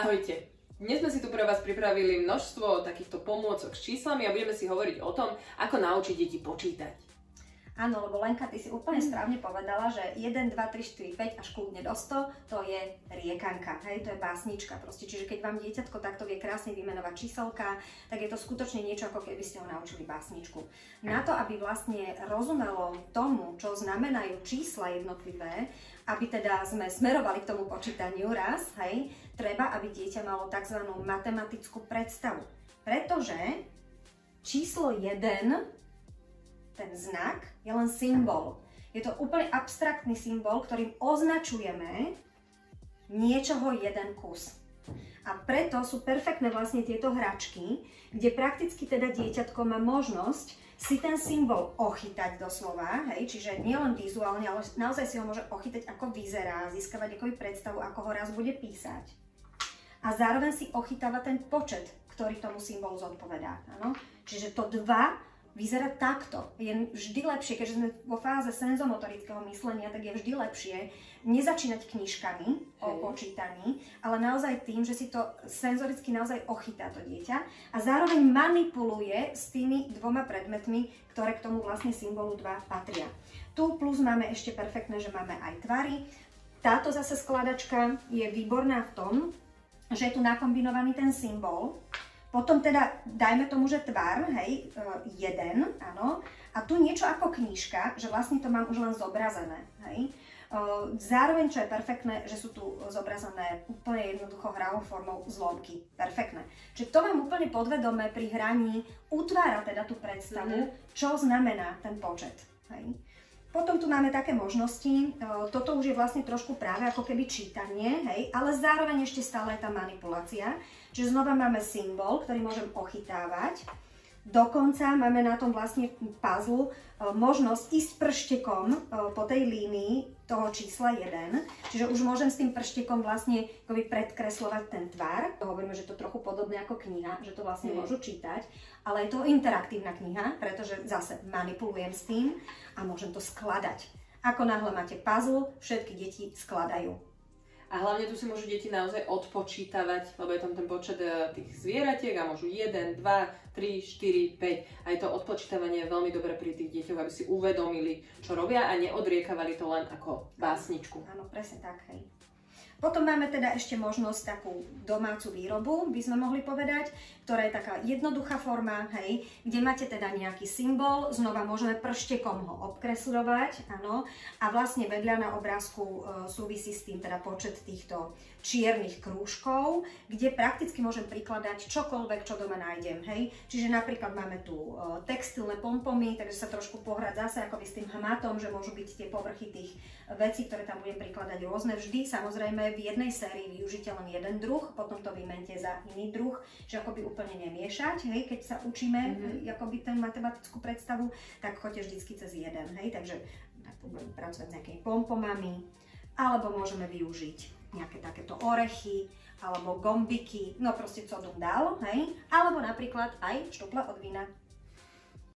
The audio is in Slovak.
Ahojte! Dnes sme si tu pre vás pripravili množstvo takýchto pomôcok s číslami a budeme si hovoriť o tom, ako naučiť deti počítať. Áno, lebo Lenka, ty si úplne správne povedala, že 1, 2, 3, 4, 5 až kľudne do 100, to je riekanka, hej, to je básnička proste. Čiže keď vám dieťatko takto vie krásne vymenovať číselka, tak je to skutočne niečo, ako keby ste ho naučili básničku. Na to, aby vlastne rozumelo tomu, čo znamenajú čísla jednotlivé, aby teda sme smerovali k tomu počítaniu raz, hej, treba, aby dieťa malo tzv. Matematickú predstavu. Pretože číslo 1, ten znak, je len symbol. Je to úplne abstraktný symbol, ktorým označujeme niečoho jeden kus. A preto sú perfektné vlastne tieto hračky, kde prakticky teda dieťatko má možnosť si ten symbol ochytať doslova, hej, čiže nielen vizuálne, ale naozaj si ho môže ochytať, ako vyzerá, získavať akoby predstavu, ako ho raz bude písať. A zároveň si ochytáva ten počet, ktorý tomu symbolu zodpovedá. Áno? Čiže to 2 vyzerá takto. Je vždy lepšie, keďže sme vo fáze senzomotorického myslenia, tak je vždy lepšie nezačínať knižkami o počítaní, ale naozaj tým, že si to senzoricky naozaj ochytá to dieťa a zároveň manipuluje s tými 2 predmetmi, ktoré k tomu vlastne symbolu 2 patria. Tu plus máme ešte perfektné, že máme aj tvary. Táto zase skladačka je výborná v tom, že je tu nakombinovaný ten symbol. Potom teda dajme tomu, že tvar, hej, 1, áno, a tu niečo ako knižka, že vlastne to mám už len zobrazené, hej. Zároveň, čo je perfektné, že sú tu zobrazené úplne jednoducho hravou formou zlomky. Perfektné. Čiže to vám úplne podvedome pri hraní utvára teda tú predstavu, čo znamená ten počet, hej. Potom tu máme také možnosti, toto už je vlastne trošku práve ako keby čítanie, hej, ale zároveň ešte stále je tá manipulácia. Čiže znova máme symbol, ktorý môžem ochytávať. Dokonca máme na tom vlastne puzzle možnosť ísť prštekom po tej línii toho čísla 1. Čiže už môžem s tým prštekom vlastne predkreslovať ten tvar. Hovoríme, že to je trochu podobné ako kniha, že to vlastne môžu čítať. Ale je to interaktívna kniha, pretože zase manipulujem s tým a môžem to skladať. Ako náhle máte puzzle, všetky deti skladajú. A hlavne tu si môžu deti naozaj odpočítavať, lebo je tam ten počet tých zvieratiek a môžu 1, 2, 3, 4, 5. Aj to odpočítavanie je veľmi dobré pri tých deťoch, aby si uvedomili, čo robia a neodriekavali to len ako básničku. Áno, presne tak, hej. Potom máme teda ešte možnosť takú domácu výrobu, by sme mohli povedať, ktorá je taká jednoduchá forma, hej, kde máte teda nejaký symbol, znova môžeme prštekom ho obkresľovať, áno, a vlastne vedľa na obrázku súvisí s tým teda počet týchto čiernych krúžkov, kde prakticky môžem prikladať čokoľvek, čo doma nájdem, hej. Čiže napríklad máme tu textilné pompomy, takže sa trošku pohrať zase akoby s tým hmatom, že môžu byť tie povrchy tých vecí, ktoré tam budem prikladať rôzne. Vždy samozrejme v jednej sérii využite len jeden druh, potom to vymente za iný druh, že akoby úplne nemiešať, hej, keď sa učíme akoby ten matematickú predstavu, tak choďte vždycky cez jeden, hej, takže budeme pracovať s nejakými pompomami, alebo môžeme využiť nejaké takéto orechy, alebo gombiky, no proste co dum dal, hej, alebo napríklad aj štupla od vína.